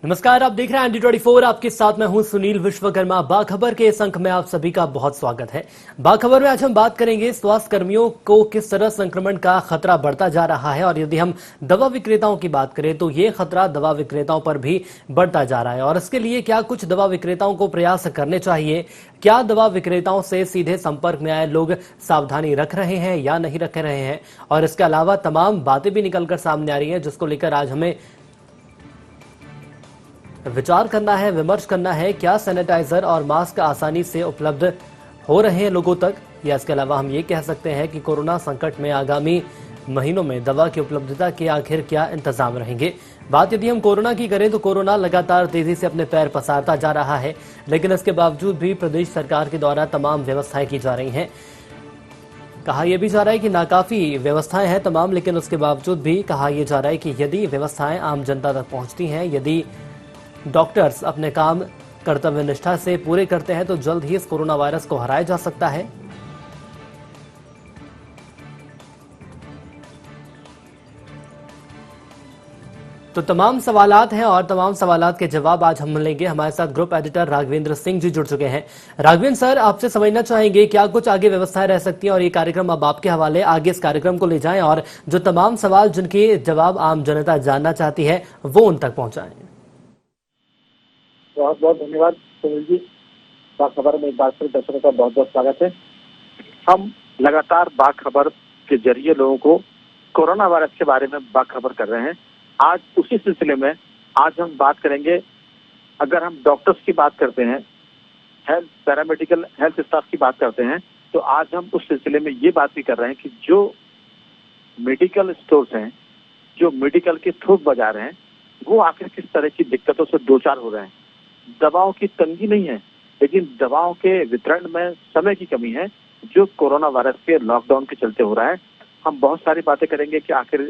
नमस्कार, आप देख रहे हैं ND24। आपके साथ मैं हूं सुनील विश्वकर्मा। बाखबर के इस अंक में आप सभी का बहुत स्वागत है। बाखबर में आज हम बात करेंगे स्वास्थ्य कर्मियों को किस तरह संक्रमण का खतरा बढ़ता जा रहा है, और यदि हम दवा विक्रेताओं की बात करें तो ये खतरा दवा विक्रेताओं पर भी बढ़ता जा रहा है। और इसके लिए क्या कुछ दवा विक्रेताओं को प्रयास करने चाहिए, क्या दवा विक्रेताओं से सीधे संपर्क में आए लोग सावधानी रख रहे हैं या नहीं रख रहे हैं, और इसके अलावा तमाम बातें भी निकलकर सामने आ रही है जिसको लेकर आज हमें विचार करना है, विमर्श करना है। क्या सैनिटाइजर और मास्क आसानी से उपलब्ध हो रहे हैं लोगों तक, या इसके अलावा हम ये कह सकते हैं कि कोरोना संकट में आगामी महीनों में दवा की उपलब्धता के आखिर क्या इंतजाम रहेंगे। बात यदि हम कोरोना की करें तो कोरोना लगातार तेजी से अपने पैर पसारता जा रहा है, लेकिन इसके बावजूद भी प्रदेश सरकार के द्वारा तमाम व्यवस्थाएं की जा रही हैं। कहा यह भी जा रहा है कि नाकाफी व्यवस्थाएं हैं तमाम, लेकिन उसके बावजूद भी कहा यह जा रहा है कि यदि व्यवस्थाएं आम जनता तक पहुंचती हैं, यदि डॉक्टर्स अपने काम कर्तव्य निष्ठा से पूरे करते हैं तो जल्द ही इस कोरोना वायरस को हराया जा सकता है। तो तमाम सवालात हैं और तमाम सवालात के जवाब आज हम लेंगे। हमारे साथ ग्रुप एडिटर राघवेंद्र सिंह जी जुड़ चुके हैं। राघवेंद्र सर, आपसे समझना चाहेंगे क्या कुछ आगे व्यवस्थाएं रह सकती हैं, और ये कार्यक्रम अब आपके हवाले, आगे इस कार्यक्रम को ले जाएं और जो तमाम सवाल जिनके जवाब आम जनता जानना चाहती है वो उन तक पहुंचाएं। बहुत बहुत धन्यवाद सुनील जी। बाखबर में एक बार फिर दर्शकों का बहुत बहुत स्वागत है। हम लगातार बाखबर के जरिए लोगों को कोरोना वायरस के बारे में बाखबर कर रहे हैं। आज उसी सिलसिले में आज हम बात करेंगे। अगर हम डॉक्टर्स की बात करते हैं, हेल्थ पैरामेडिकल हेल्थ स्टाफ की बात करते हैं, तो आज हम उस सिलसिले में ये बात भी कर रहे हैं कि जो मेडिकल स्टोर्स हैं, जो मेडिकल के थोक बाजार हैं, वो आखिर किस तरह की दिक्कतों से दो चार हो रहे हैं। दवाओं की तंगी नहीं है, लेकिन दवाओं के वितरण में समय की कमी है, जो कोरोना वायरस के लॉकडाउन के चलते हो रहा है। हम बहुत सारी बातें करेंगे कि आखिर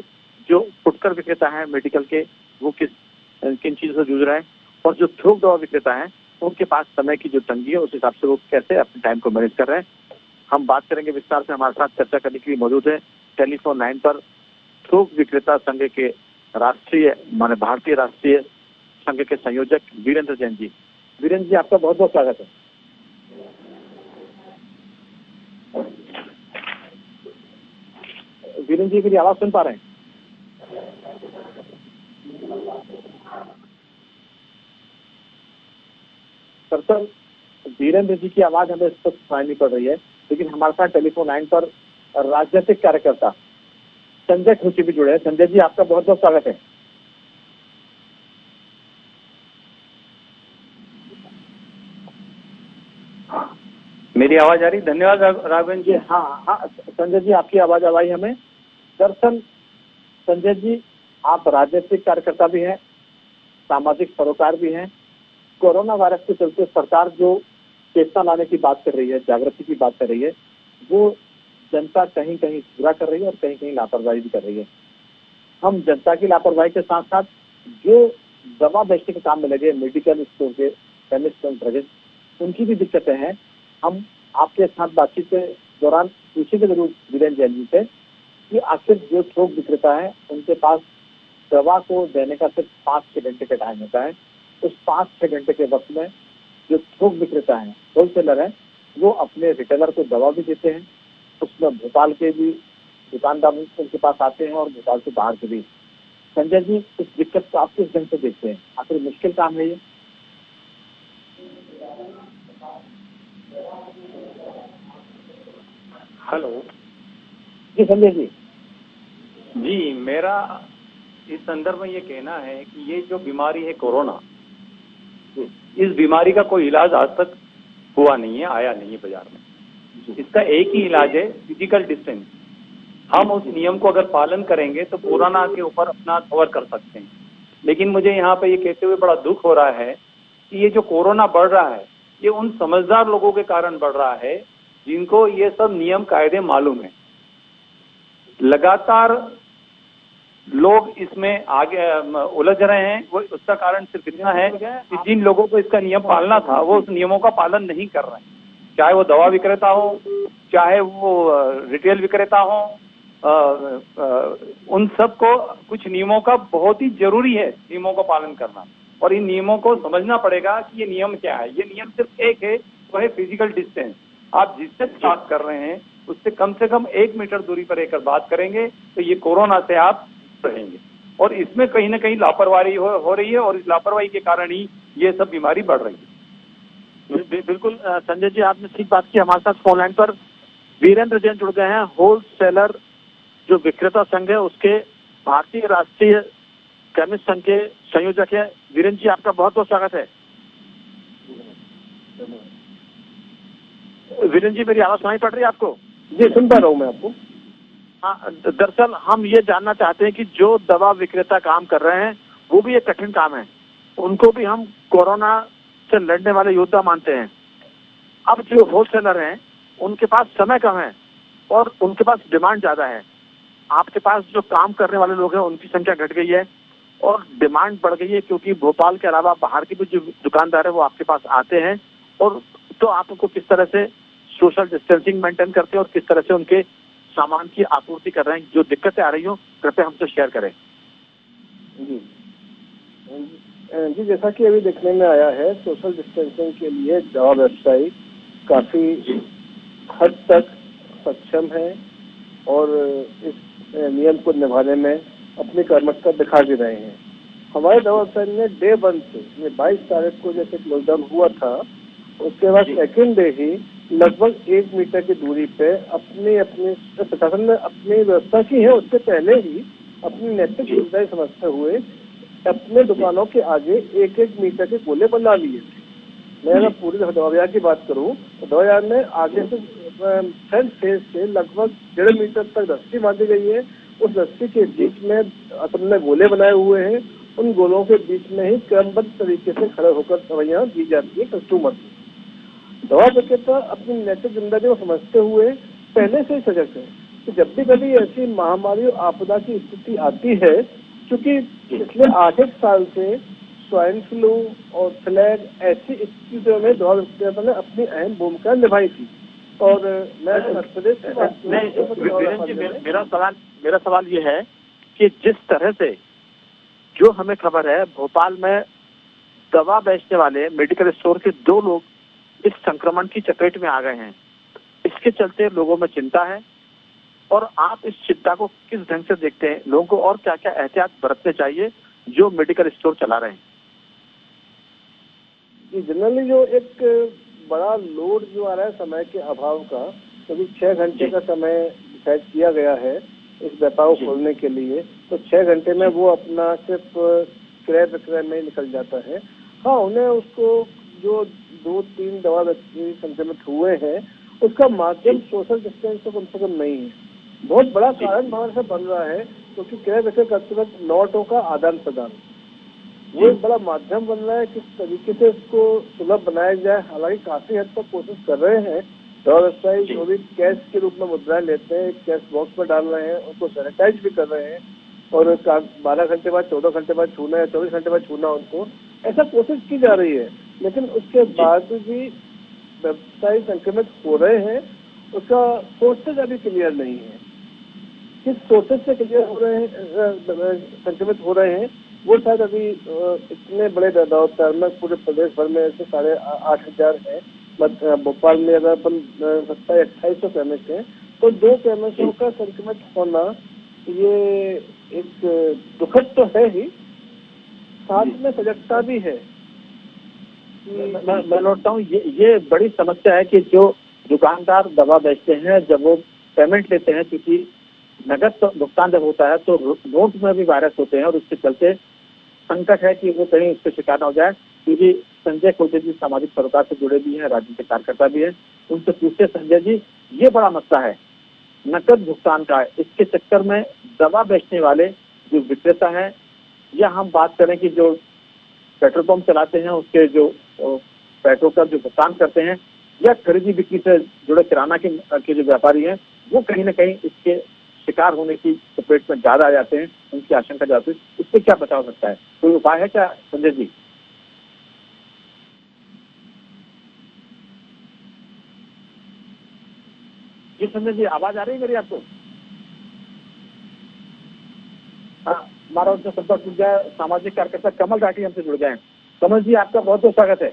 जो फुटकर विक्रेता है मेडिकल के, वो किन चीजों से जूझ रहे हैं, और जो थोक दवा विक्रेता है उनके पास समय की जो तंगी है उस हिसाब से वो कैसे अपने टाइम को मैनेज कर रहे हैं। हम बात करेंगे विस्तार से। हमारे साथ चर्चा करने के लिए मौजूद है टेलीफोन लाइन पर थोक विक्रेता संघ के भारतीय राष्ट्रीय संघ के संयोजक वीरेंद्र जैन जी। वीरेंद्र जी, आपका बहुत बहुत स्वागत है। वीरेंद्र जी, मेरी आवाज सुन पा रहे हैं? सर, वीरेंद्र जी की आवाज हमें स्पष्ट सुनाई नहीं पड़ रही है, लेकिन हमारे साथ टेलीफोन लाइन पर राजनीतिक कार्यकर्ता संजय खुशी भी जुड़े हैं। संजय जी, आपका बहुत बहुत स्वागत है। मेरी आवाज आ रही? धन्यवाद राघवेंद्र जी। हाँ, संजय जी, आपकी आवाज आई हमें। दरअसल संजय जी, आप राजनीतिक कार्यकर्ता भी हैं, सामाजिक सरोकार भी हैं। कोरोना वायरस के चलते सरकार जो चेतना लाने की बात कर रही है, जागृति की बात कर रही है, वो जनता कहीं कहीं पूरा कर रही है और कहीं कहीं लापरवाही भी कर रही है। हम जनता की लापरवाही के साथ साथ जो दवा बेचने के काम में लगे मेडिकल स्टोर के केमिस्ट एंड ड्रगिस्ट, उनकी भी दिक्कतें हैं। हम आपके साथ बातचीत के दौरान पूछेंगे जरूर वीरेंद्र जैन जी से कि आखिर जो थोक विक्रेता है उनके पास दवा को देने का सिर्फ 5-6 घंटे का टाइम होता है। उस 5-6 घंटे के वक्त में जो थोक विक्रेता है, होलसेलर है, वो अपने रिटेलर को दवा भी देते हैं। उसमें भोपाल के भी दुकानदार उनके पास आते हैं और भोपाल से बाहर से भी। संजय जी, इस दिक्कत को आप किस ढंग से देखते हैं? आखिर मुश्किल काम है ये? हेलो जी संजय जी। जी, मेरा इस संदर्भ में ये कहना है कि ये जो बीमारी है कोरोना, इस बीमारी का कोई इलाज आज तक हुआ नहीं है, आया नहीं है बाजार में। इसका एक ही इलाज है, फिजिकल डिस्टेंस। हम उस नियम को अगर पालन करेंगे तो कोरोना के ऊपर अपना कवर कर सकते हैं। लेकिन मुझे यहाँ पे ये कहते हुए बड़ा दुख हो रहा है कि ये जो कोरोना बढ़ रहा है, ये उन समझदार लोगों के कारण बढ़ रहा है जिनको ये सब नियम कायदे मालूम है। लगातार लोग इसमें आगे उलझ रहे हैं। वो उसका कारण सिर्फ इतना है कि जिन लोगों को इसका नियम पालना था वो उस नियमों का पालन नहीं कर रहे हैं, चाहे वो दवा विक्रेता हो, चाहे वो रिटेल विक्रेता हो। उन सब को कुछ नियमों का बहुत ही जरूरी है, नियमों का पालन करना। और इन नियमों को समझना पड़ेगा कि ये नियम क्या है। ये नियम सिर्फ एक है, वो है फिजिकल डिस्टेंस। आप जिससे बात कर रहे हैं उससे कम से कम 1 मीटर दूरी पर रहकर बात करेंगे तो ये कोरोना से आप रहेंगे। और इसमें कहीं ना कहीं लापरवाही हो रही है और इस लापरवाही के कारण ही ये सब बीमारी बढ़ रही है। बिल्कुल संजय जी, आपने ठीक बात की। हमारे साथ फोन लाइन पर वीरेंद्र जैन जुड़ गए हैं, होलसेलर जो विक्रेता संघ है उसके भारतीय राष्ट्रीय केमिस्ट संघ के संयोजक है। वीरेंद्र जी, आपका बहुत बहुत स्वागत है। वीरेंद्र जी, मेरी आवाज सुनाई पड़ रही है आपको? जी, सुन पा रहा हूँ मैं आपको। हाँ, दरअसल हम ये जानना चाहते हैं कि जो दवा विक्रेता काम कर रहे हैं वो भी एक कठिन काम है, उनको भी हम कोरोना से लड़ने वाले योद्धा मानते हैं। अब जो होलसेलर हैं उनके पास समय कम है और उनके पास डिमांड ज्यादा है। आपके पास जो काम करने वाले लोग हैं उनकी संख्या घट गई है और डिमांड बढ़ गई है, क्योंकि भोपाल के अलावा बाहर के भी जो दुकानदार है वो आपके पास आते हैं। और तो आप उनको किस तरह से सोशल डिस्टेंसिंग मेंटेन करते हैं और किस तरह से उनके सामान की आपूर्ति कर रहे हैं? जो दिक्कतें आ रही हो कृपया हमसे शेयर करें। जी जी, जैसा कि अभी देखने में आया है, सोशल डिस्टेंसिंग के लिए दवा व्यवसायी काफी हद तक सक्षम है और इस नियम को निभाने में अपनी कर्मठता दिखा भी रहे हैं। हमारे दवा व्यवसायी ने डे 1 से 22 तारीख को जैसे लॉकडाउन हुआ था, उसके बाद सेकेंड डे ही लगभग 1 मीटर की दूरी पे अपनी प्रशासन ने अपनी व्यवस्था की है। उससे पहले ही अपनी नैतिक जिम्मेदारी समझते हुए अपने दुकानों के आगे 1-1 मीटर के गोले बना लिए थे। मैं अगर पूरी दवा बाजार की बात करूं तो दवा बाजार में आगे से फ्रंट फेस से लगभग 1.5 मीटर तक रस्सी बांधी गई है। उस रस्सी के बीच में अपने गोले बनाए हुए हैं। उन गोलों के बीच में ही क्रमबद्ध तरीके से खड़े होकर दवाइयाँ दी जाती है कस्टमर को। दवा विक्रेता अपनी नैतिक जिम्मेदारी को समझते हुए पहले से ही सजग है कि जब भी कभी ऐसी महामारी और आपदा की स्थिति आती है, क्योंकि पिछले 8 साल से स्वाइन फ्लू और फ्लैग ऐसी स्थितियों में दवा विक्रेता ने अपनी अहम भूमिका निभाई थी। और मैं प्रदेश की बात मेरा सवाल ये है कि जिस तरह से जो हमें खबर है, भोपाल में दवा बेचने वाले मेडिकल स्टोर के 2 लोग इस संक्रमण की चपेट में आ गए हैं। इसके चलते लोगों में चिंता है और आप इस चिंता को किस ढंग से देखते हैं? लोगों को और क्या क्या एहतियात बरतने चाहिए जो मेडिकल स्टोर चला रहे हैं? जनरली जो एक बड़ा लोड जो आ रहा है समय के अभाव का, क्योंकि 6 घंटे का समय डिसाइड किया गया है इस व्यापार को खोलने के लिए, तो 6 घंटे में वो अपना सिर्फ क्रय विक्रय में निकल जाता है। हाँ, उन्हें उसको जो 2-3 दवा व्यक्ति संक्रमित हुए हैं उसका माध्यम सोशल डिस्टेंस तो कम से कम नहीं है। बहुत बड़ा कारण हमारे से बन रहा है, क्योंकि क्रय विक्रय करते वक्त नोटों का आदान प्रदान वो एक बड़ा माध्यम बन रहा है। किस तरीके से इसको सुलभ बनाया जाए, हालांकि काफी हद तक कोशिश कर रहे हैं दवा व्यवसायी। जो भी कैश के रूप में मुद्राएं लेते हैं कैश बॉक्स में डाल रहे हैं, उनको सैनिटाइज भी कर रहे हैं और 12 घंटे बाद 14 घंटे बाद छूना है, 24 घंटे बाद छूना, उनको ऐसा कोशिश की जा रही है। लेकिन उसके बाद भी व्यवसायी संक्रमित हो रहे हैं, उसका सोर्सेज अभी क्लियर नहीं है। किस सोर्सेज से क्लियर हो रहे हैं, संक्रमित हो रहे हैं, वो शायद अभी इतने बड़े दवा में पूरे प्रदेश भर में ऐसे 8,500 है। भोपाल में अगर अपन 2700-2800 केमिस्ट हैं, तो 2 केमिस्टों का संक्रमित होना ये एक दुखद तो है ही, साथ में सजगता भी है। मैं लौटता हूँ, ये बड़ी समस्या है कि जो दुकानदार दवा बेचते हैं जब वो पेमेंट लेते हैं, क्योंकि नगद भुगतान जब होता है तो नोट में भी वायरस होते हैं और उसके चलते संकट है कि वो कहीं उसके शिकार न हो जाए। क्योंकि संजय खोजे जी सामाजिक सरोकार से जुड़े भी हैं, राजनीतिक कार्यकर्ता भी हैं, उनसे पूछते संजय जी, ये बड़ा मसला है नकद भुगतान का। इसके चक्कर में दवा बेचने वाले जो विक्रेता हैं, या हम बात करें कि जो पेट्रोल पंप चलाते हैं उसके जो पेट्रोल का जो भुगतान करते हैं, या खरीदी बिक्री से जुड़े किराना के जो व्यापारी हैं, वो कहीं ना कहीं इसके शिकार होने की चपेट में ज्यादा आ जाते हैं, उनकी आशंका जाती है। इससे क्या बचाव सकता है? कोई उपाय है क्या संजय जी? जी संजय जी, आवाज आ रही है मेरी आपको? हाँ, हमारा उनसे संपर्क टूट गया। सामाजिक कार्यकर्ता कमल राठी हमसे जुड़ गए हैं। कमल जी, आपका बहुत बहुत स्वागत है।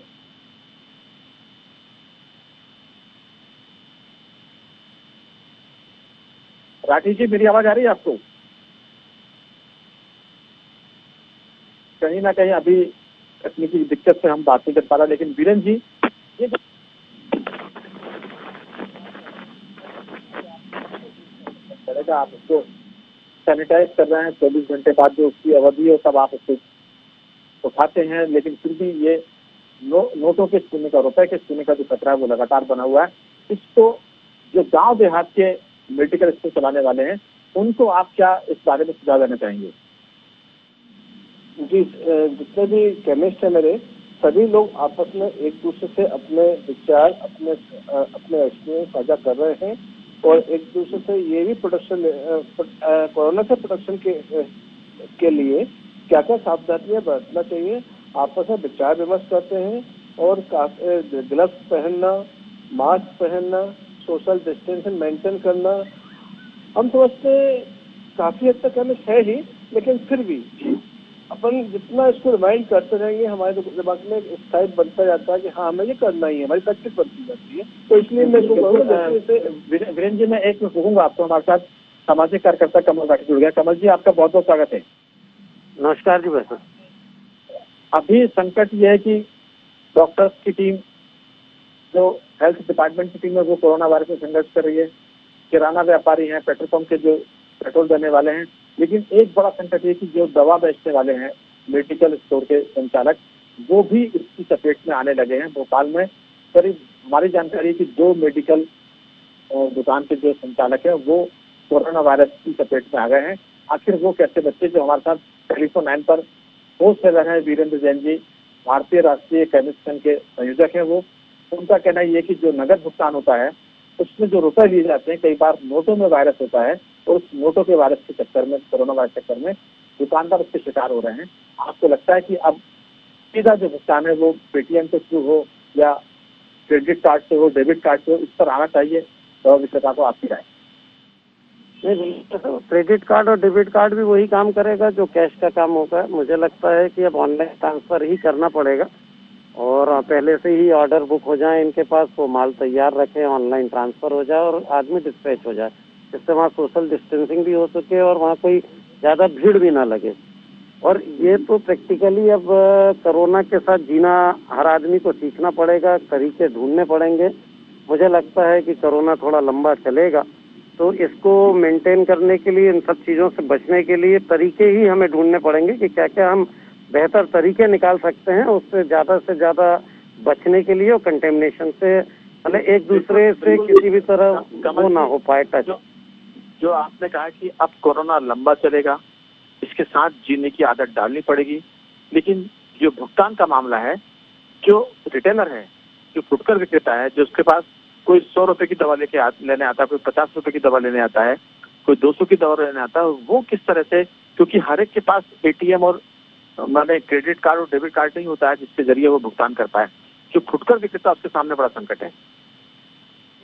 राठी जी, मेरी आवाज आ रही है आपको? कहीं ना कहीं अभी तकनीकी दिक्कत से हम बात नहीं कर पा रहे, लेकिन वीरेंद्र जी, ये चलेगा, आप उसको सैनिटाइज कर रहे हैं, 24 घंटे बाद जो उसकी अवधि है तब आप उसको उठाते हैं, लेकिन फिर भी ये नोटों के छूने का, रुपए के छूने का जो खतरा है वो लगातार बना हुआ है। इसको जो गांव देहात के मेडिकल स्टोर चलाने वाले हैं, उनको आप क्या इस बारे में सुझाव देना चाहेंगे? जी, जितने भी केमिस्ट है मेरे, सभी लोग आपस में एक दूसरे से अपने विचार, अपने एक्सपीरियंस साझा कर रहे हैं और एक दूसरे से ये भी कोरोना से प्रोटेक्शन के लिए क्या क्या सावधानियां बरतना चाहिए आपस में विचार विमर्श करते हैं। और ग्लव्स पहनना, मास्क पहनना, सोशल डिस्टेंसिंग मेंटेन करना, हम समझते काफी हद तक केमिस्ट है ही, लेकिन फिर भी अपन जितना इसको रिमाइंड करते रहेंगे, हमारे दिमाग में एक एक्साइट बनता जाता है कि हाँ, हमें ये करना ही है, हमारी प्रैक्टिस बनती जाती है। तो इसलिए मैं वीरेंद्र जी, मैं एक मिनट कहूंगा आपको। हमारे साथ सामाजिक कार्यकर्ता कमल राठी जुड़ गया। कमल जी, आपका बहुत बहुत स्वागत है। नमस्कार जी। वैसे अभी संकट ये है कि डॉक्टर्स की टीम, जो हेल्थ डिपार्टमेंट की टीम है, वो कोरोना वायरस से संघर्ष कर रही है। किराना व्यापारी हैं, पेट्रोल पंप के जो पेट्रोल देने वाले हैं, लेकिन एक बड़ा संकट ये कि जो दवा बेचने वाले हैं, मेडिकल स्टोर के संचालक, वो भी इसकी चपेट में आने लगे हैं। भोपाल में करीब हमारी जानकारी है कि 2 मेडिकल दुकान के जो संचालक हैं वो कोरोना वायरस की चपेट में आ गए हैं। आखिर वो कैसे बच्चे? जो हमारे साथ टेलीफोन लाइन पर होस्ट कर रहे हैं वीरेंद्र जैन जी, भारतीय राष्ट्रीय केमिस्ट संघ के संयोजक हैं। वो, उनका कहना ये है कि जो नगद भुगतान होता है उसमें जो रुपए लिए जाते हैं, कई बार नोटों में वायरस होता है, और उस नोटों के वायरस के चक्कर में, कोरोना वायरस के चक्कर में दुकानदार उसके शिकार हो रहे हैं। आपको लगता है कि अब सीधा जो भुगतान है वो पेटीएम के थ्रू हो या क्रेडिट कार्ड से हो, डेबिट कार्ड से हो, इस पर आना चाहिए? दवा विक्रेता को आपकी राय? नहीं, क्रेडिट कार्ड और डेबिट कार्ड भी वही काम करेगा जो कैश का काम होगा। मुझे लगता है कि अब ऑनलाइन ट्रांसफर ही करना पड़ेगा और पहले से ही ऑर्डर बुक हो जाए इनके पास, वो माल तैयार रखें, ऑनलाइन ट्रांसफर हो जाए और आदमी डिस्पैच हो जाए, जिससे वहाँ सोशल डिस्टेंसिंग भी हो सके और वहाँ कोई ज़्यादा भीड़ भी ना लगे। और ये तो प्रैक्टिकली अब कोरोना के साथ जीना हर आदमी को सीखना पड़ेगा, तरीके ढूंढने पड़ेंगे। मुझे लगता है कि कोरोना थोड़ा लंबा चलेगा, तो इसको मेंटेन करने के लिए, इन सब चीज़ों से बचने के लिए तरीके ही हमें ढूंढने पड़ेंगे कि क्या क्या हम बेहतर तरीके निकाल सकते हैं उससे ज़्यादा बचने के लिए, और कंटेमिनेशन से मतलब एक दूसरे से किसी भी तरह वो ना हो पाए टच। जो आपने कहा कि अब कोरोना लंबा चलेगा, इसके साथ जीने की आदत डालनी पड़ेगी, लेकिन जो भुगतान का मामला है, जो रिटेलर है, जो फुटकर विक्रेता है, जो उसके पास कोई 100 रुपए की दवा लेने आता है, कोई 50 रुपए की दवा लेने आता है, कोई 200 की दवा लेने आता है, वो किस तरह से, क्योंकि हर एक के पास एटीएम और माने क्रेडिट कार्ड और डेबिट कार्ड नहीं होता है जिसके जरिए वो भुगतान कर पाए। जो फुटकर विक्रेता, उसके सामने बड़ा संकट है।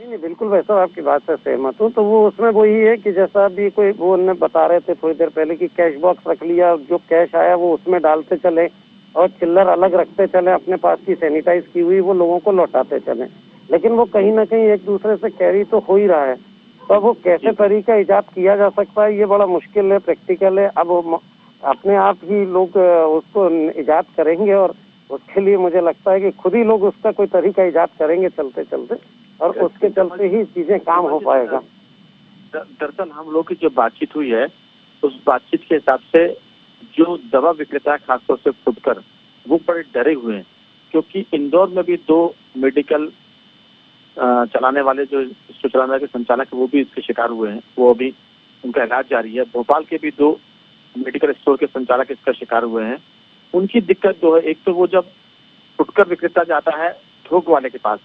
नहीं, बिल्कुल वैसा आपकी बात से सहमत हूँ। तो वो उसमें वही है कि जैसा अभी कोई वो उन्हें बता रहे थे थोड़ी देर पहले कि कैश बॉक्स रख लिया, जो कैश आया वो उसमें डालते चले और चिल्लर अलग रखते चले, अपने पास की सैनिटाइज की हुई वो लोगों को लौटाते चले, लेकिन वो कहीं ना कहीं एक दूसरे से कैरी तो हो ही रहा है। तो वो कैसे तरीका ईजाद किया जा सकता है, ये बड़ा मुश्किल है, प्रैक्टिकल है। अब अपने आप ही लोग उसको ईजाद करेंगे और उसके लिए मुझे लगता है कि खुद ही लोग उसका कोई तरीका ईजाद करेंगे चलते चलते, और उसके चलते ही चीजें काम हो पाएगा। दरअसल हम लोग की जो बातचीत हुई है, उस बातचीत के हिसाब से जो दवा विक्रेता है, खासतौर से फुटकर, वो बड़े डरे हुए हैं, क्योंकि इंदौर में भी 2 मेडिकल चलाने वाले, जो स्टोर चलाने वाले संचालक है, वो भी इसके शिकार हुए हैं। वो अभी उनका इलाज जारी है। भोपाल के भी 2 मेडिकल स्टोर के संचालक इसका शिकार हुए हैं। उनकी दिक्कत जो है, एक तो वो जब फुटकर विक्रेता जाता है थोक वाले के पास,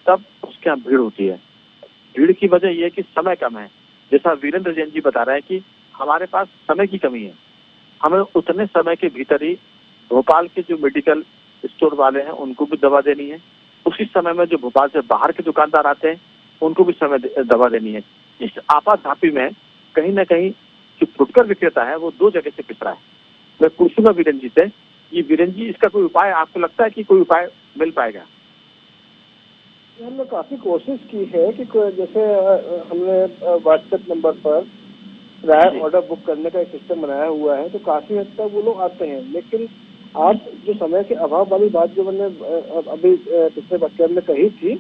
तब उसके यहाँ भीड़ होती है। भीड़ की वजह यह है कि समय कम है। जैसा वीरेंद्र जैन जी बता रहे हैं कि हमारे पास समय की कमी है, हमें उतने समय के भीतर ही भोपाल के जो मेडिकल स्टोर वाले हैं उनको भी दवा देनी है, उसी समय में जो भोपाल से बाहर के दुकानदार आते हैं उनको भी समय दवा देनी है। इस आपाधापी में कहीं ना कहीं जो फुटकर विक्रेता है वो 2 जगह से पिस रहा है। मैं पूछूंगा वीरेंद्र जी से, ये वीरेंद्र जी इसका कोई उपाय आपको लगता है कि कोई उपाय मिल पाएगा? हमने काफी कोशिश की है कि जैसे हमने व्हाट्सएप नंबर पर प्रायर ऑर्डर बुक करने का एक सिस्टम बनाया हुआ है, तो काफी हद तक वो लोग आते हैं। लेकिन आज जो समय के अभाव वाली बात जो मैंने अभी पिछले वाक्य में कही थी,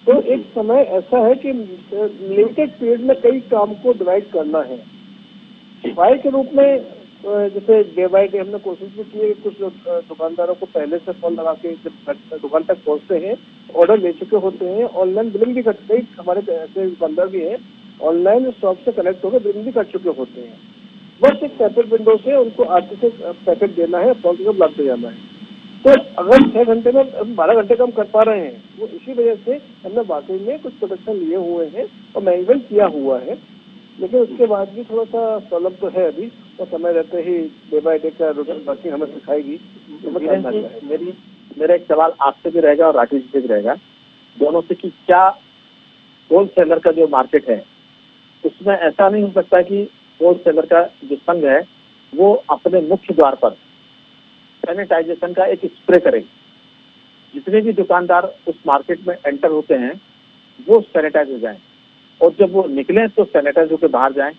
तो एक समय ऐसा है कि लिमिटेड पीरियड में कई काम को डिवाइड करना है। उपाय के रूप में जैसे डे बाय डे हमने कोशिश भी की है कि कुछ दुकानदारों को पहले से फोन लगा के जब दुकान तक पहुंचते हैं, ऑर्डर ले चुके होते हैं, ऑनलाइन बिलिंग भी करते हैं। हमारे ऐसे दुकानदार भी हैं, ऑनलाइन शॉप से कनेक्ट होकर बिलिंग भी कर चुके होते हैं। बस एक सेपरेट विंडो से उनको आते से पैकेट देना है, अकाउंट में ब्लॉक दे जाना है। तो अगर 6 घंटे में 12 घंटे कम कर पा रहे हैं, वो इसी वजह से हमने वाकई में कुछ प्रोडक्शन लिए हुए हैं और मैनेजमेंट किया हुआ है। लेकिन उसके बाद भी थोड़ा सा प्रॉब्लम तो है अभी, तो समय रहते ही डे बाय डे का रूटीन वर्किंग हमें सिखाएगी। मेरा एक सवाल आपसे भी रहेगा और राकेश जी से भी रहेगा, दोनों से, कि क्या होलसेलर का जो मार्केट है उसमें ऐसा नहीं हो सकता कि होलसेलर का जो संघ है वो अपने मुख्य द्वार पर सैनिटाइजेशन का एक स्प्रे करे, जितने भी दुकानदार उस मार्केट में एंटर होते हैं वो सैनिटाइज हो जाएं, और जब वो निकले तो सैनिटाइज होकर बाहर जाएं।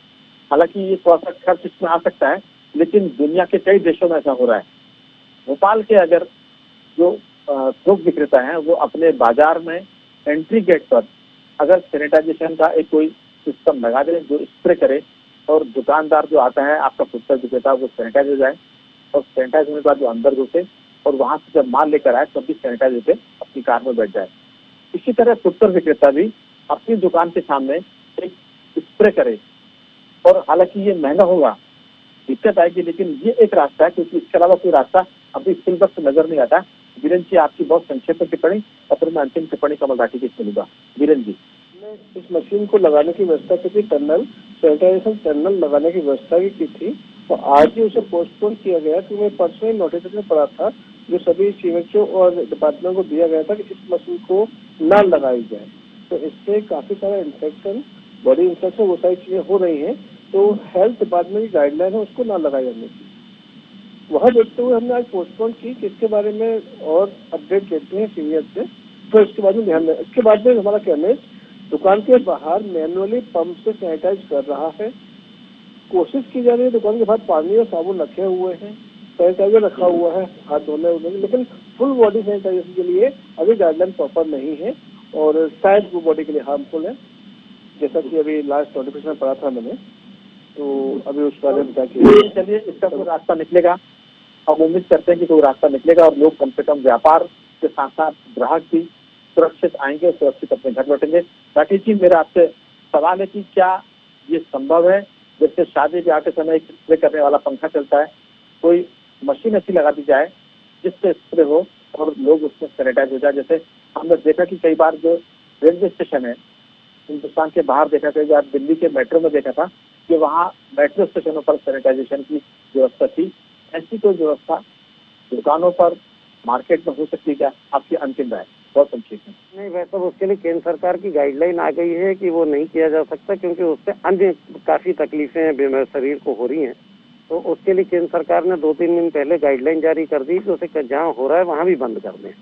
हालांकि ये थोड़ा सा खर्च इसमें आ सकता है, लेकिन दुनिया के कई देशों में ऐसा हो रहा है। भोपाल के अगर जो थोक विक्रेता हैं वो अपने बाजार में एंट्री गेट पर अगर सैनिटाइजेशन का एक कोई सिस्टम लगा दे जो स्प्रे करे, और दुकानदार जो आता है आपका फुटकर विक्रेता वो सैनिटाइज हो जाए, और सैनिटाइज होने के बाद जो अंदर घुसे और वहां से जब माल लेकर आए तब भी सैनिटाइज होते अपनी कार में बैठ जाए। इसी तरह फुटकर विक्रेता भी अपनी दुकान के सामने एक स्प्रे करे, और हालांकि ये महंगा होगा, दिक्कत आएगी, लेकिन ये एक रास्ता है, क्योंकि इसके अलावा कोई रास्ता अभी फिलहाल नजर नहीं आता। वीरेंद्र जी आपकी बहुत संक्षेप में टिप्पणी, और फिर मैं अंतिम टिप्पणी कमल राठी की सुनूंगा। वीरेंद्र जी। इस मशीन को लगाने की व्यवस्था की थी, टनल सैनिटाइजेशन टनल लगाने की व्यवस्था भी की थी, तो आज ही उसे पोस्टपोन किया गया। कि मैं परसों ही नोटिस में पड़ा था जो सभी सीएमएचओ और डिपार्टमेंट को दिया गया था कि इस मशीन को न लगाई जाए। तो इससे काफी सारा इन्फेक्शन, बॉडी इन्फेक्शन, वो सारी चीजें हो रही हैं। तो हेल्थ डिपार्टमेंट की गाइडलाइन है उसको ना लगाई जाने की, वह देखते हुए हमने आज पोस्टपोन की कि इसके बारे में और अपडेट लेते हैं सीनियर से, तो इसके बाद में ध्यान दें। इसके बाद में हमारा केमिस्ट दुकान के बाहर मैनुअली पंप से सैनिटाइज कर रहा है। कोशिश की जा रही है, दुकान के बाहर पानी और साबुन रखे हुए हैं, सैनिटाइजर रखा हुआ है हाथ धोने उधोने, लेकिन फुल बॉडी सैनिटाइजेशन के लिए अभी गाइडलाइन प्रॉपर नहीं है, और शायद वो बॉडी के लिए हार्मफुल है, जैसा कि अभी लास्ट नोटिफिकेशन पढ़ा था मैंने। तो अभी उस बारे में क्या किया, चलिए इसका कोई रास्ता निकलेगा, हम उम्मीद करते हैं कि कोई रास्ता निकलेगा, और लोग कम से कम व्यापार के साथ साथ ग्राहक भी सुरक्षित आएंगे, सुरक्षित अपने घर लौटेंगे। राकेश जी, मेरा आपसे सवाल है कि क्या ये संभव है, जैसे शादी ब्याह के समय एक स्प्रे करने वाला पंखा चलता है, कोई मशीन ऐसी लगा दी जाए जिससे स्प्रे हो और लोग उसमें सैनिटाइज हो जाए? जैसे हमने देखा कि कई बार जो रेलवे स्टेशन है हिंदुस्तान के बाहर देखा, कई बार दिल्ली के मेट्रो में देखा था कि वहाँ मेट्रो स्टेशनों पर सैनिटाइजेशन की व्यवस्था थी। ऐसी कोई व्यवस्था दुकानों पर, मार्केट में हो सकती है क्या? आपकी अंतिम राय बहुत संक्षेप में। नहीं, वैसे तो उसके लिए केंद्र सरकार की गाइडलाइन आ गई है कि वो नहीं किया जा सकता, क्योंकि उससे अन्य काफी तकलीफें शरीर को हो रही हैं। तो उसके लिए केंद्र सरकार ने 2-3 दिन पहले गाइडलाइन जारी कर दी कि उसे जहाँ हो रहा है वहाँ भी बंद कर दें।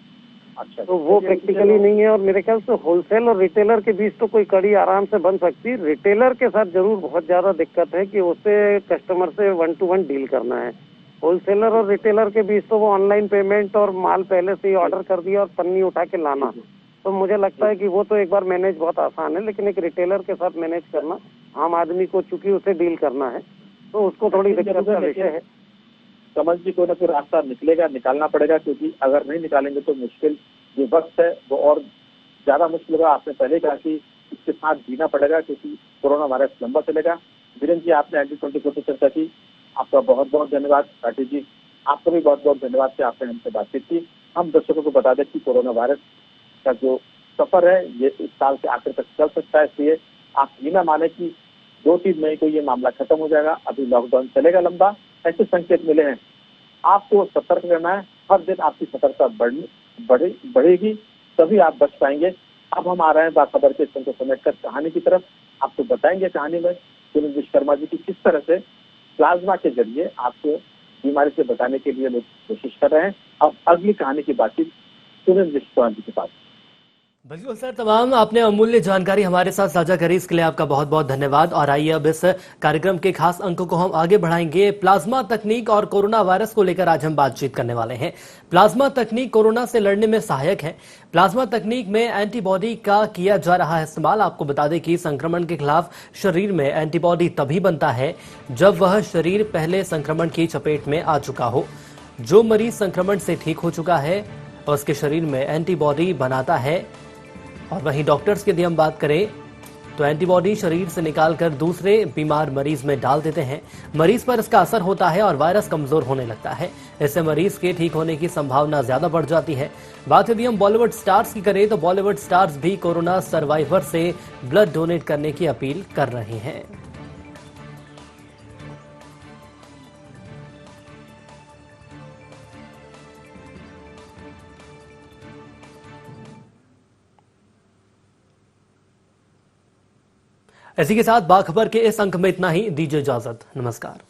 अच्छा, तो वो प्रैक्टिकली नहीं है, और मेरे ख्याल से होलसेल और रिटेलर के बीच तो कोई कड़ी आराम से बन सकती है। रिटेलर के साथ जरूर बहुत ज्यादा दिक्कत है कि उससे कस्टमर से 1-to-1 डील करना है। होलसेलर और रिटेलर के बीच तो वो ऑनलाइन पेमेंट और माल पहले से ही ऑर्डर कर दिया और पन्नी उठा के लाना, तो मुझे लगता है कि वो तो एक बार मैनेज बहुत आसान है। लेकिन एक रिटेलर के साथ मैनेज करना, आम आदमी को चूंकि उसे डील करना है, तो उसको थोड़ी दिक्कत का विषय है। समझ जी, कोई ना कोई रास्ता निकलेगा, निकालना पड़ेगा, क्योंकि अगर नहीं निकालेंगे तो मुश्किल जो वक्त है वो और ज्यादा मुश्किल होगा। आपने पहले कहा कि इसके साथ जीना पड़ेगा, क्योंकि कोरोना वायरस लंबा चलेगा। वीरेंद्र जी, आपने एंटी-24 पर चर्चा की, आपका बहुत बहुत धन्यवाद। राकेश जी, आपको भी बहुत बहुत धन्यवाद कि आपने हमसे बातचीत की। हम दर्शकों को बता दें कि कोरोना वायरस का जो सफर है ये इस साल के आखिर तक चल सकता है, इसलिए आप ये ना माने कि 2-3 मई को ये मामला खत्म हो जाएगा, अभी लॉकडाउन चलेगा लंबा, ऐसे संकेत मिले हैं। आपको सतर्क रहना है, हर दिन आपकी सतर्कता बढ़ेगी, तभी आप बच पाएंगे। अब हम आ रहे हैं बाखबर के संग समेट कर कहानी की तरफ। आपको बताएंगे कहानी में सुनील विश्वकर्मा जी की किस तरह से प्लाज्मा के जरिए आपको बीमारी से बचाने के लिए लोग कोशिश कर रहे हैं। अब अगली कहानी की बातचीत सुरेंद्र चौहान जी के पास। बिल्कुल सर, तमाम आपने अमूल्य जानकारी हमारे साथ साझा करी, इसके लिए आपका बहुत बहुत धन्यवाद। और आइए अब इस कार्यक्रम के खास अंक को हम आगे बढ़ाएंगे। प्लाज्मा तकनीक और कोरोना वायरस को लेकर आज हम बातचीत करने वाले हैं। प्लाज्मा तकनीक कोरोना से लड़ने में सहायक है। प्लाज्मा तकनीक में एंटीबॉडी का किया जा रहा है इस्तेमाल। आपको बता दें कि संक्रमण के खिलाफ शरीर में एंटीबॉडी तभी बनता है जब वह शरीर पहले संक्रमण की चपेट में आ चुका हो। जो मरीज संक्रमण से ठीक हो चुका है उसके शरीर में एंटीबॉडी बनाता है। और वहीं डॉक्टर्स की यदि हम बात करें तो एंटीबॉडी शरीर से निकालकर दूसरे बीमार मरीज में डाल देते हैं। मरीज पर इसका असर होता है और वायरस कमजोर होने लगता है। इससे मरीज के ठीक होने की संभावना ज्यादा बढ़ जाती है। बात यदि हम बॉलीवुड स्टार्स की करें तो बॉलीवुड स्टार्स भी कोरोना सर्वाइवर से ब्लड डोनेट करने की अपील कर रहे हैं। इसी के साथ बाखबर के इस अंक में इतना ही। दीजिए इजाजत। नमस्कार।